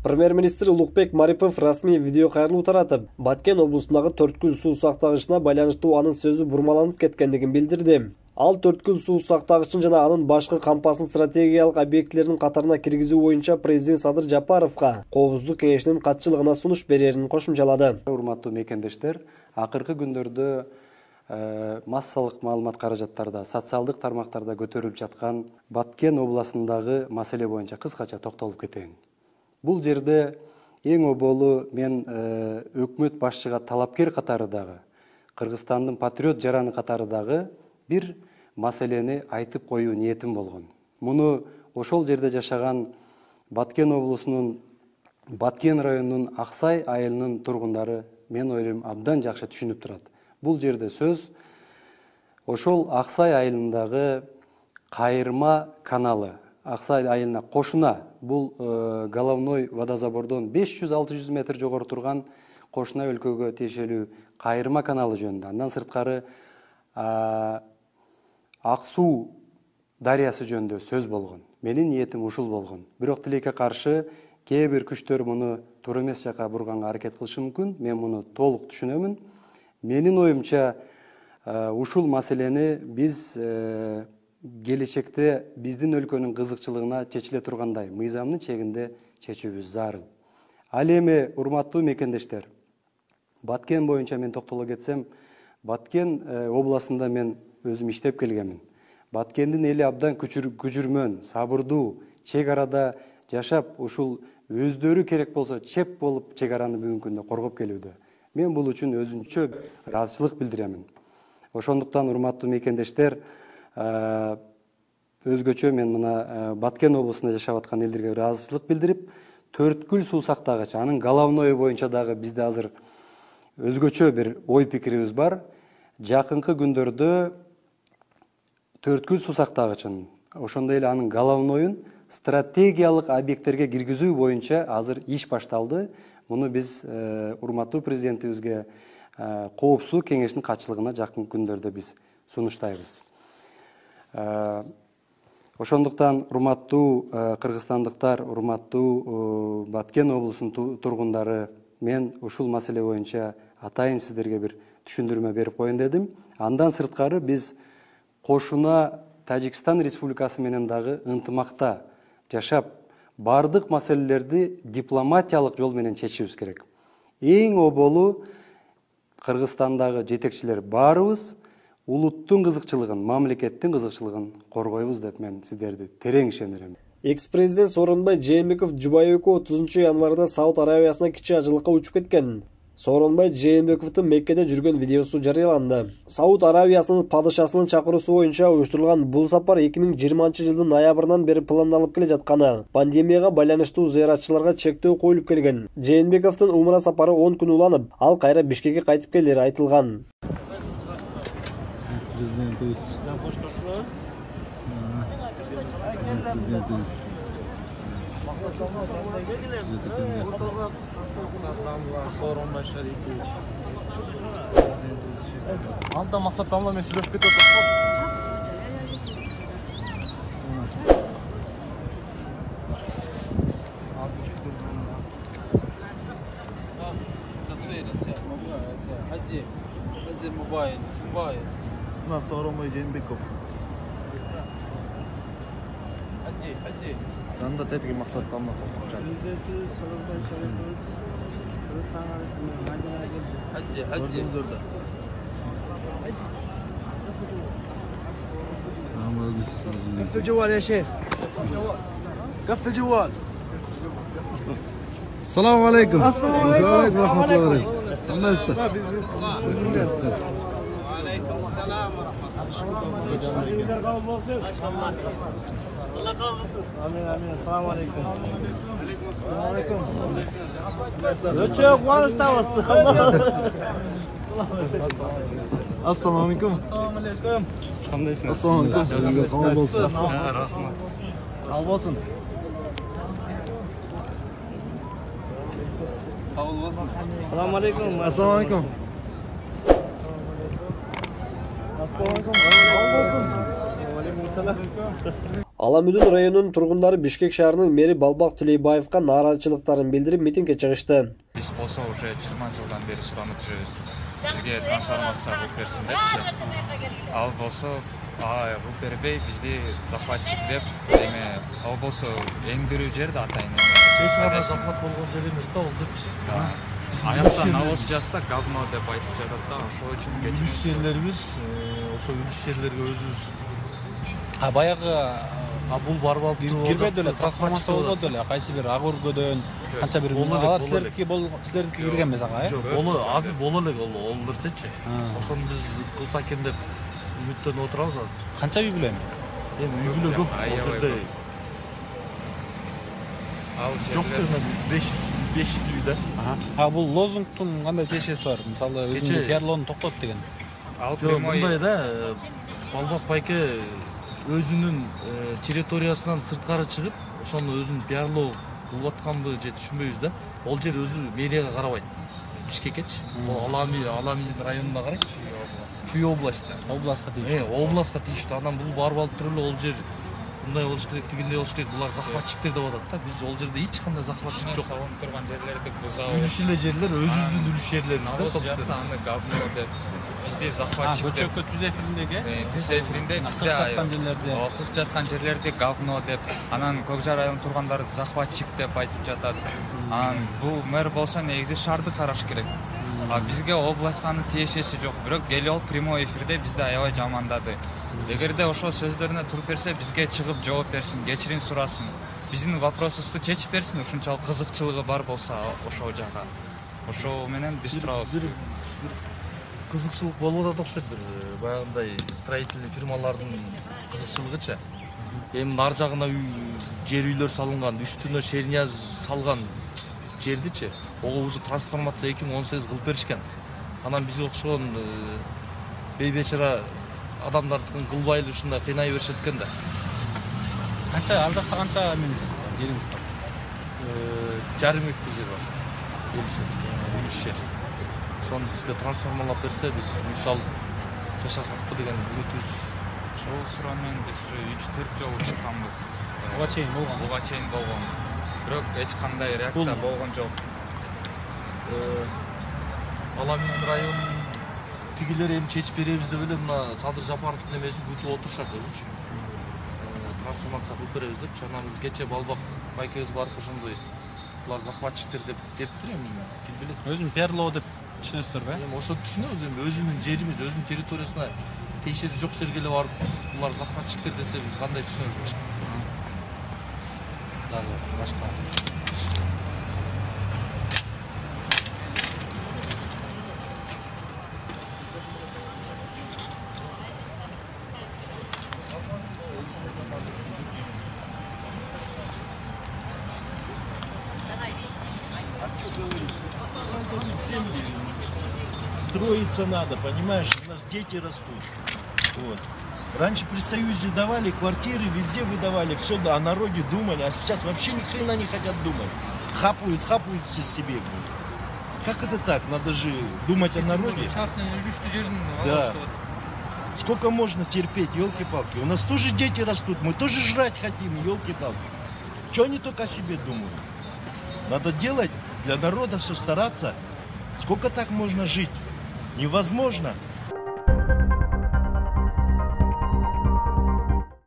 Премьер-министр Улукбек Марипов расмий видео кайрылуу таратып, Баткен облусундагы Төрткүл суу сактагычына байланыштуу анын сөзү бурмаланып кеткендигин билдирди. Ал Төрткүл суу сактагычын жана анын башкы кампасын стратегиялык объектилердин катарына киргизүү боюнча президент Садыр Жапаровго Коопсуздук кеңешинин катчылыгына сунуш берерин кошумчалады. Урматтуу мекендештер, акыркы күндөрдө массалык маалымат каражаттарда, социалдык тармактарда көтөрүлүп жаткан Баткен областындагы маселе боюнча кыскача токтолуп кетейин. Бул жерде эң оболу мен өкмөт башчыга талапкер катарындагы, Кыргызстандын патриот жараны катарындагы бир маселени айтып коюу ниетим болгон. Муну ошол жерде жашаган Баткен облусунун Баткен районунун Аксай айылынын тургундары мен ойлойм абдан жакшы түшүнүп турат. Бул жерде сөз ошол Аксай айылындагы кайырма каналы, Аксай айылына кошуна, бул головной водозабордон 500-600 метр жогору турган кошуна өлкөгө тиешелүү кайырма каналы жөнүндө. Андан сырткары Ак суу дарыясы жөнүндө сөз болгон. Менин ниетим ушул болгон. Бирок тилекке каршы кээ бир күчтөр муну туура эмес жака бурганга аракет кылышы мүмкүн. Мен муну толук түшүнөмүн. Менин оюмча ушул маселени биз келечекте биздин өлкөнүн кызыкчылыгына чечиле тургандай мыйзамдын чегинде чечүүбүз зарыл. Ал эми урматтуу мекендештер, Баткен боюнча мен токтоло кетсем, Баткен областында мен өзүм иштеп келгенмин. Баткендин эли абдан күчүрмөн, сабырдуу, чек арада жашап, ушул өздөрү керек болсо чеп болуп чек араны бүгүнкү күндө коргоп келүүдө. Мен бул үчүн өзүнчө ыраазычылык билдиремин. Ошондуктан урматтуу мекендештер, өзгөчө мен мына Баткен облусунда жашап аткан элдерге ыраазычылык билдирип, Төрткүл суу сактагыч, анын головной боюнча дагы бизде азыр өзгөчө бир ой пикирибиз бар. Жакынкы күндөрдө Төрткүл суу сактагычын, ошондой эле анын головнойун стратегиялык объекттерге киргизүү боюнча азыр иш башталды. Муну биз урматтуу президентибизге Коопсуздук кеңешинин катчылыгына жакын күндөрдө биз сунуштайбыз. Ошондуктан урматтуу кыргызстандыктар, урматтуу Баткен облусунун тургундары, мен ушул маселе боюнча атайын сиздерге бир түшүндүрмө берип коеюн дедим. Андан сырткары биз кошуна Тажикстан Республикасы менен дагы ынтымакта жашап, бардык маселелерди дипломатиялык жол менен чечишибиз керек. Эң оболу Кыргызстандагы жетекчилер баарыбыз улуттун кызыкчылыгын, мамлекеттин кызыкчылыгын коргойбуз деп мен сиздерди терең ишендирем. Экс-президент Сооронбай Жээнбеков Жубай экөө 30 январда Сауд Арабиясына кичи ажылыкка учуп кеткен. Сооронбай Жээнбековдун Меккеде жүргөн видеосу жарыяланды. Сауд Арабиясынын падышасынын чакыруусу боюнча уюштурулган бул сапар 2020-жылдын ноябрынан бери пландалып келе жатканы, пандемияга байланыштуу зыяратчыларга чектөө коюлуп келген. Жээнбековдун умра сапары 10 күн уланып, ал кайра Бишкекке кайтып келери айтылган. Анда максат тамла мен сүйлөшүп кетип атам. На Сооронбай Жээнбеков. Анда тетиги максат тамла топчат. Hadi. قفل الجوال يا شيخ. قفل الجوال. السلام عليكم. السلام عليكم ورحمة الله وبركاته. الله يستر. وعليكم السلام ورحمة الله. آمين. السلام عليكم. السلام عليكم. Çok konuştunuz. Assalamu alaikum. Assalamu alaikum. Kabul olsun. Kabul olsun. Assalamu alaikum. Assalamu alaikum. Assalamu alaikum. Kabul olsun. Аламүдүн районунун тургундары Бишкек шаарынын мэри Балбак Тулейбаевга нааразычылыктарын билдирип митингге чыгышты. Биз болсо уже 20 жылдан бери суранып жүрөбүз. Бизге трансформация кылып берсин депчи. Ал болсо кылып бербей бизди захватчик деп, эме ал болсо эңдирүү жер да атайын. Эч кандай захват болгон жер эмес да, ол жерчи. Аякта навоз жатса говно деп айтып жатат да, ошол үчүн Үлүш жерлерибиз, ошо үлүш жерлерге өзүбүз баягы бул барып алып кирбеди эле, трансформация болбоду эле. Кайсы бир ак өргөдөн канча бир алар силердики кирген эмес ага, э? Жок, боло азыр боло элек ол нерсечи. Ошону биз кылса экен деп үмүттөнүп отурабыз азыр. Канча үй бүлө эми? Эми үй бүлө көп, ал жерде жок дегенде 500 үй да. Бул лозунгтун кандай тиешеси бар? Мисалы өзүндү пиарлоону токтот деген. Ал Жок, мындай да, Балбак байке өзүнүн территориясынан сырткары чыгып, ошону өзүн пиарлоо кылып атканбы же түшүнбөйбүз да. Ол жер өзү мэрияга карабайт. Бишкекечи. Ол Алами районуна карайт. Чүй областта. Областка тийиштүү. Областка тийиштүү. Анан бул барып алып туруп эле ол жер мындай болуш керек, тигиндей болуш керек. Булар захватчиктер деп атат да. Биз ол жерде эч кандай захватчик жок. салынып турган жерлерди бузабыз. Үлүш эле жерлер, өзүбүздүн үлүш жерлерибиз да, Навоз собственно. жатса аны говно деп. Бизди захватчик деп. Көчөккө түз эфириндеги, Түз эфиринде бизде жаткан жерлерде. кырк жаткан жерлерди говно деп, анан Көкжай районунун тургандары захватчик деп айтып жатат. Анан бул мэр болсо негизи шаарды караш керек. Бизге областка анын тиешеси жок. Бирок келип алып прямой эфирде бизди аябай жамандады. Эгерде ошол сөздөрүнө туруп берсе, бизге чыгып жооп берсин, кечирим сурасын. Биздин вопросубузду чечип берсин, ушунчалык кызыкчылыгы бар болсо ошол жака. Ошол менен биз турабыз. Бир кызыкчылык болуп атат окшойт, бир баягындай строительный фирмалардын кызыкчылыгычы. Эми нар жагына жер үйлөр салынган, үстүнө шерняз салган жердичи. Ого уже трансформация 2018 кылып беришкен. Анан бизге окшогон бейбечара адамдардыкын кылбай эле ушундай кыйнай беришет экен да. Алда канча эмеңиз бар, жериңиз бар? Жарым гектар жер бар. Үлүш жер. Ошону бизге трансформалап берсе, биз үй салып жашасакпы деген үмүтүбүз. Ошол суроо менен биз уже 3-4 жолу чыкканбыз. Буга чейин болгон. Буга чейин болгон. Бирок эч кандай реакция болгон жок. Аламин районунун тигилер эми чечип беребиз деп эле мына Садыр Жапаровдун эмесин күтүп отурушат өзүчү. Трансформация кылып беребиз депчи, анан биз кече Балбак байкебиз барып ошондой булар захватчиктер дептир эми ким билет. Өзүн пиарлоо деп түшүнөсүздөр бе? Эми ошону түшүнөбүз, эми өзүнүн жерибиз, өзүнүн территориясына тиешеси жок жерге эле барып булар захватчиктер десе биз кандай түшүнөбүз? Дагы башка. Строиться надо, понимаешь, у нас дети растут. Вот. Раньше при Союзе давали квартиры, везде выдавали, все о народе думали, а сейчас вообще ни хрена не хотят думать. Хапаются себе. Как это так? Надо же думать о народе. Да. Сколько можно терпеть, елки-палки? У нас тоже дети растут, мы тоже жрать хотим, елки-палки. Чего они только о себе думают? Надо делать для народа все, стараться. Сколько так можно жить? Невозможно.